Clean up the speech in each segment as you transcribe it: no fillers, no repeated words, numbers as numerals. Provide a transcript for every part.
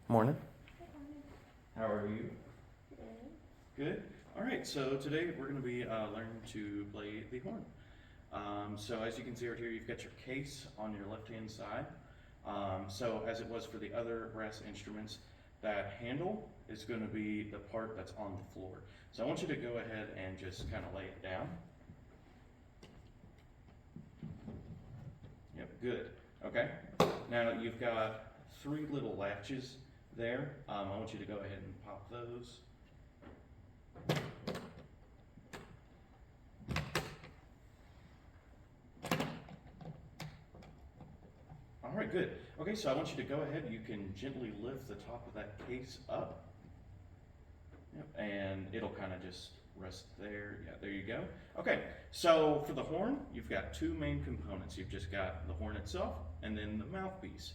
Morning. How are you? Good. All right, so today we're going to be learning to play the horn. So as you can see right here, you've got your case on your left-hand side. So as it was for the other brass instruments, that handle is going to be the part that's on the floor. So I want you to go ahead and just kind of lay it down. Yep, good. Okay. Now you've got three little latches there. I want you to go ahead and pop those. All right, good. Okay, so I want you to go ahead. You can gently lift the top of that case up. Yep, and it'll kind of just rest there. Yeah, there you go. Okay, so for the horn, you've got two main components. You've just got the horn itself and then the mouthpiece.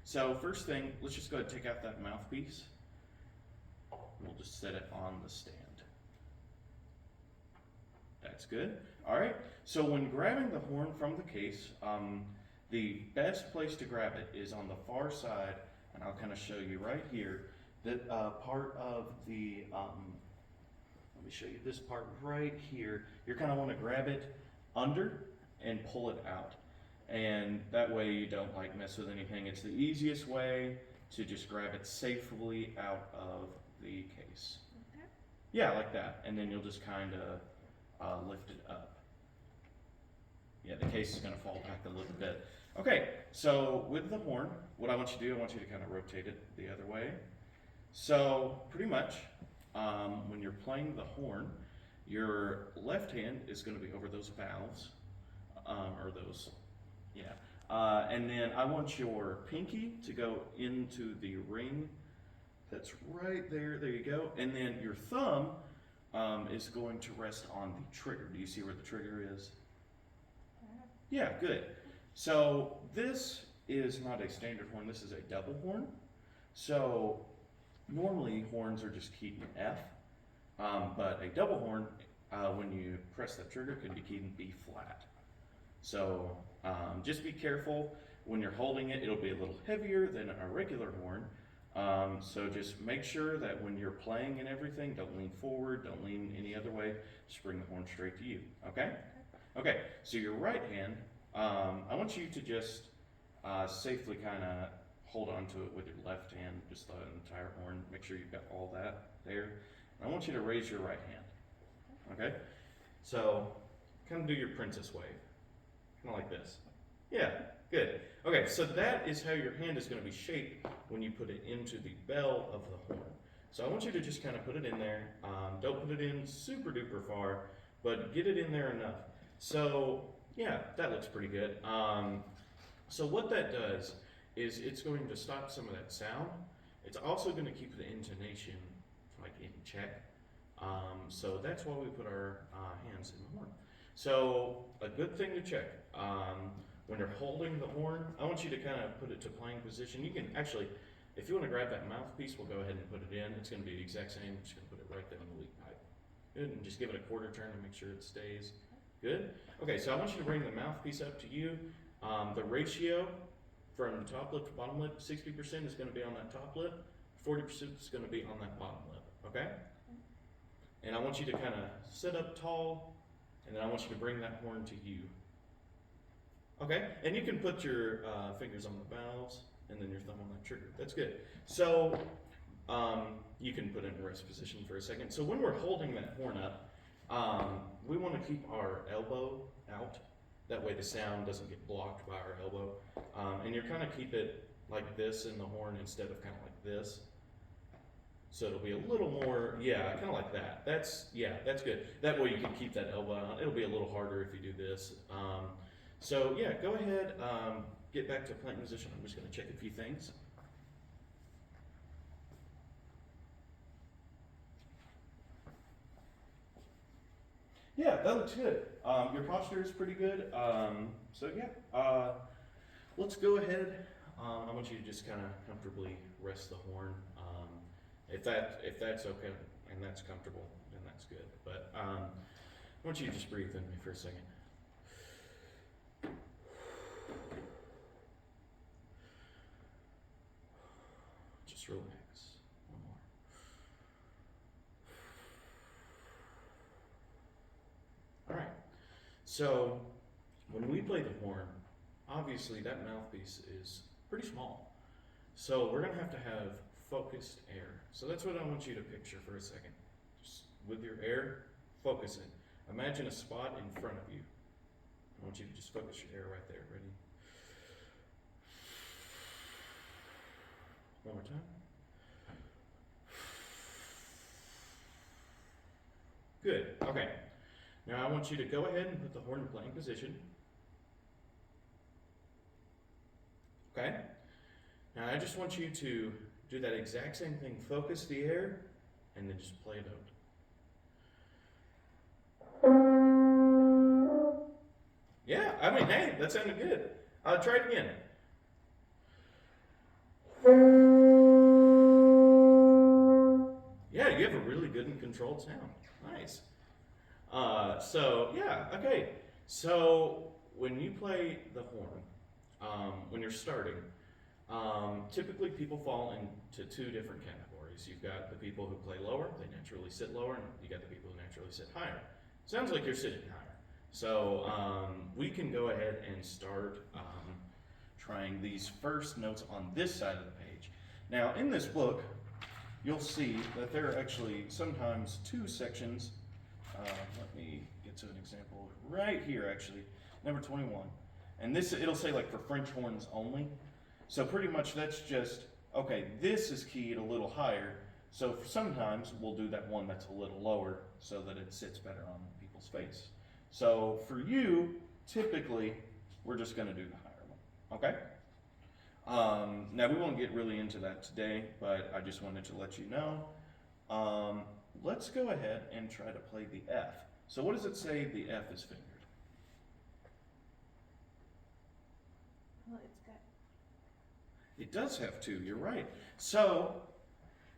So first thing, let's just go ahead and take out that mouthpiece. We'll just set it on the stand. That's good. All right, so when grabbing the horn from the case, the best place to grab it is on the far side, and I'll kind of show you right here, that part of the, let me show you this part right here. You kind of want to grab it under and pull it out. And that way you don't like mess with anything. It's the easiest way to just grab it safely out of the case. Okay. Yeah, like that. And then you'll just kind of lift it up. Yeah, the case is going to fall back a little bit. Okay, so with the horn, what I want you to do, I want you to kind of rotate it the other way. So pretty much, when you're playing the horn, your left hand is going to be over those valves, or those, yeah. And then I want your pinky to go into the ring that's right there. There you go. And then your thumb is going to rest on the trigger. Do you see where the trigger is? Yeah, good. So this is not a standard horn, this is a double horn. So normally horns are just keyed in F, but a double horn, when you press that trigger, can be keyed in B flat. So just be careful when you're holding it, it'll be a little heavier than a regular horn. So just make sure that when you're playing and everything, don't lean forward, don't lean any other way, just bring the horn straight to you, okay? Okay, so your right hand, I want you to just safely kind of hold on to it with your left hand, just the entire horn. Make sure you've got all that there. And I want you to raise your right hand, okay? So kind of do your princess wave, kind of like this. Yeah, good. Okay, so that is how your hand is going to be shaped when you put it into the bell of the horn. So I want you to just kind of put it in there. Don't put it in super duper far, but get it in there enough. So yeah, that looks pretty good. So what that does is it's going to stop some of that sound. It's also going to keep the intonation like in check. So that's why we put our hands in the horn. So a good thing to check, when you're holding the horn, I want you to kind of put it to playing position. You can actually, if you want to grab that mouthpiece, we'll go ahead and put it in. It's going to be the exact same. I'm just going to put it right there on the lead pipe. Good, and just give it a quarter turn to make sure it stays. Good. Okay, so I want you to bring the mouthpiece up to you. The ratio from the top lip to bottom lip, 60% is going to be on that top lip, 40% is going to be on that bottom lip, okay? And I want you to kind of sit up tall, and then I want you to bring that horn to you. Okay, and you can put your fingers on the valves, and then your thumb on that trigger. That's good. So you can put it in rest position for a second. So when we're holding that horn up, we want to keep our elbow out. That way the sound doesn't get blocked by our elbow. And you're kind of keep it like this in the horn instead of kind of like this. So it'll be a little more, yeah, kind of like that. That's good. That way you can keep that elbow out. It'll be a little harder if you do this. So yeah, go ahead, get back to playing position. I'm just going to check a few things. Yeah, that looks good. Your posture is pretty good. So yeah, let's go ahead. I want you to just kind of comfortably rest the horn. If that's okay and that's comfortable, then that's good. But I want you to just breathe in me for a second. Just Just relax. One more. All right. So when we play the horn, obviously that mouthpiece is pretty small. So we're gonna have focused air. So that's what I want you to picture for a second. Just with your air, focus it. Imagine a spot in front of you. I want you to just focus your air right there. Ready? One more time. Good. Okay. Now I want you to go ahead and put the horn in playing position. Okay? Now I just want you to do that exact same thing. Focus the air and then just play it out. Yeah, I mean, hey, that sounded good. Try it again. Yeah, you have a really good and controlled sound. Nice. So, yeah, okay. So, when you play the horn, when you're starting, typically people fall into two different categories. You've got the people who play lower, they naturally sit lower, and you got the people who naturally sit higher. Sounds like you're sitting higher. So we can go ahead and start trying these first notes on this side of the page. Now in this book, you'll see that there are actually sometimes two sections. Let me get to an example right here actually, number 21. And this, it'll say like for French horns only. So pretty much that's just, okay, this is keyed a little higher. So sometimes we'll do that one that's a little lower so that it sits better on people's face. So for you, typically, we're just gonna do the higher one, okay? Now we won't get really into that today, but I just wanted to let you know. Let's go ahead and try to play the F. So what does it say the F is fingered? Well, it's got. It does have two, you're right. So,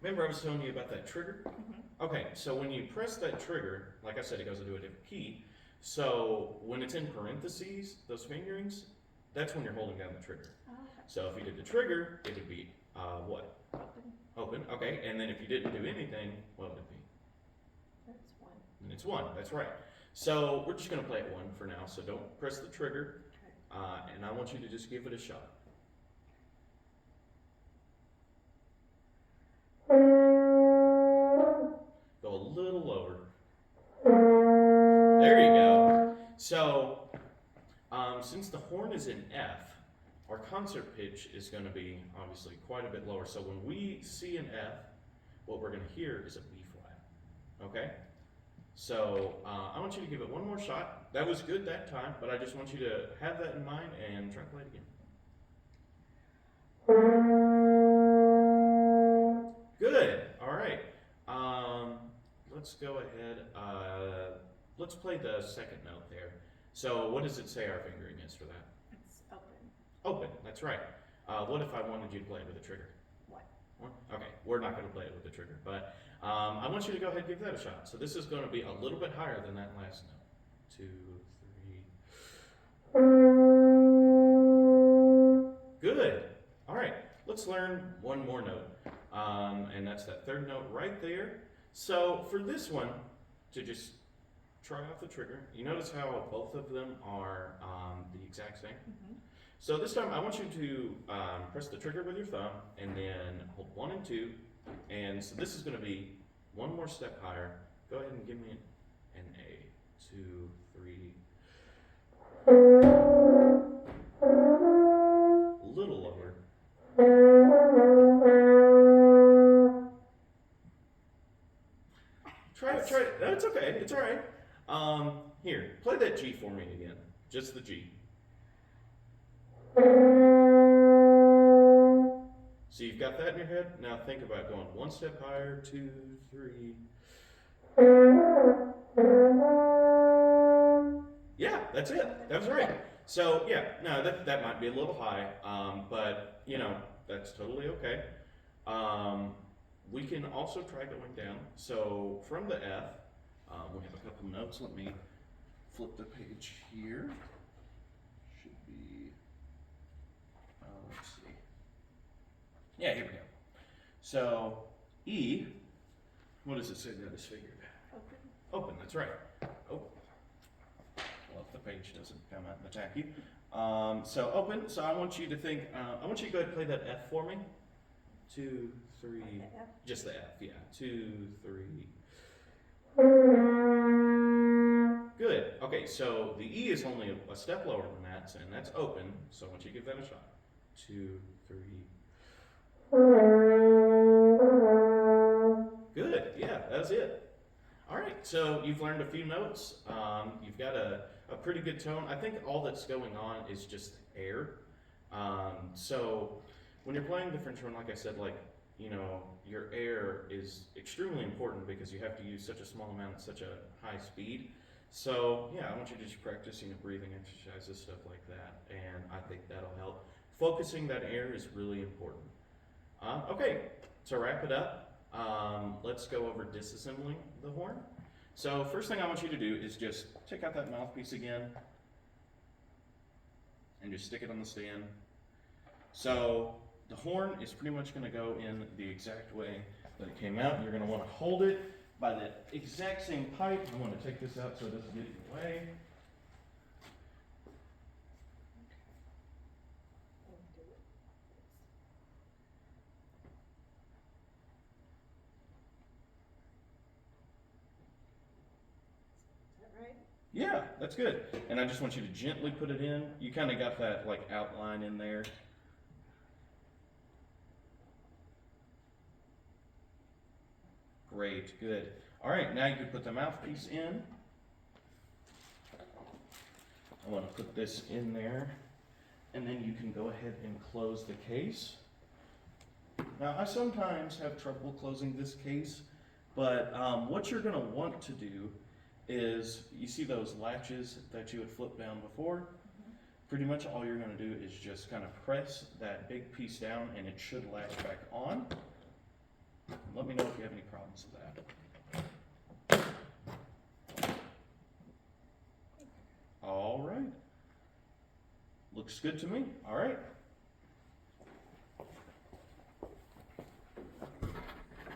remember I was telling you about that trigger? Mm-hmm. Okay, so when you press that trigger, like I said, it goes into a different key. So when it's in parentheses, those fingerings, that's when you're holding down the trigger. Oh, okay. So if you did the trigger, it would be what? Open. Open, okay. And then if you didn't do anything, what would it be? That's one. And it's one, that's right. So we're just gonna play it one for now, so don't press the trigger. Okay. And I want you to just give it a shot. Go a little lower. There you go. So, since the horn is in F, our concert pitch is going to be obviously quite a bit lower. So when we see an F, what we're going to hear is a B flat. Okay? So I want you to give it one more shot. That was good that time, but I just want you to have that in mind and try to play it again. Good. All right. Let's go ahead. Let's play the second note there. So what does it say our fingering is for that? It's open. Open, that's right. What if I wanted you to play it with a trigger? What? One? Okay, we're not going to play it with a trigger, but I want you to go ahead and give that a shot. So this is going to be a little bit higher than that last note. 2, 3. Good. All right, let's learn one more note. And that's that third note right there. So for this one, to just try off the trigger, you notice how both of them are the exact same? Mm-hmm. So this time I want you to press the trigger with your thumb and then hold 1 and 2. And so this is going to be one more step higher. Go ahead and give me an A. 2, 3. A little lower. Try it. That's okay. It's all right. Here, play that G for me again. Just the G. So you've got that in your head. Now think about going one step higher, 2, 3. Yeah, that's it. That was right. So yeah, no, that might be a little high, but you know, that's totally okay. We can also try going down. So from the F, we have a couple notes. Let me flip the page here. Should be, let's see. Yeah, here we go. So E, what does it say that is figured? Open. Open, that's right. Oh, well, if the page doesn't come out and attack you. So open, so I want you to think, I want you to go ahead and play that F for me. 2, 3, Okay, F. just the F, yeah. 2, 3. Good, okay, so the E is only a step lower than that, and that's open, so I want you to give that a shot. 2, 3. Good, yeah, that's it. All right, so you've learned a few notes. You've got a pretty good tone. I think all that's going on is just air. So when you're playing the French horn, like I said, like, you know, your air is extremely important because you have to use such a small amount at such a high speed. So yeah, I want you to just practice, you know, breathing exercises, stuff like that, and I think that'll help. Focusing that air is really important. Okay, to wrap it up, let's go over disassembling the horn. So first thing I want you to do is just take out that mouthpiece again and just stick it on the stand. So the horn is pretty much going to go in the exact way that it came out. You're going to want to hold it by the exact same pipe. I want to take this out so it doesn't get in the way. Right? Yeah, that's good. And I just want you to gently put it in. You kind of got that like outline in there. Great, good. All right, now you can put the mouthpiece in. I want to put this in there, and then you can go ahead and close the case. Now, I sometimes have trouble closing this case, but what you're going to want to do is, you see those latches that you had flipped down before? Mm-hmm. Pretty much all you're going to do is just kind of press that big piece down, and it should latch back on. Let me know if you have any problems with that. All right. Looks good to me. All right.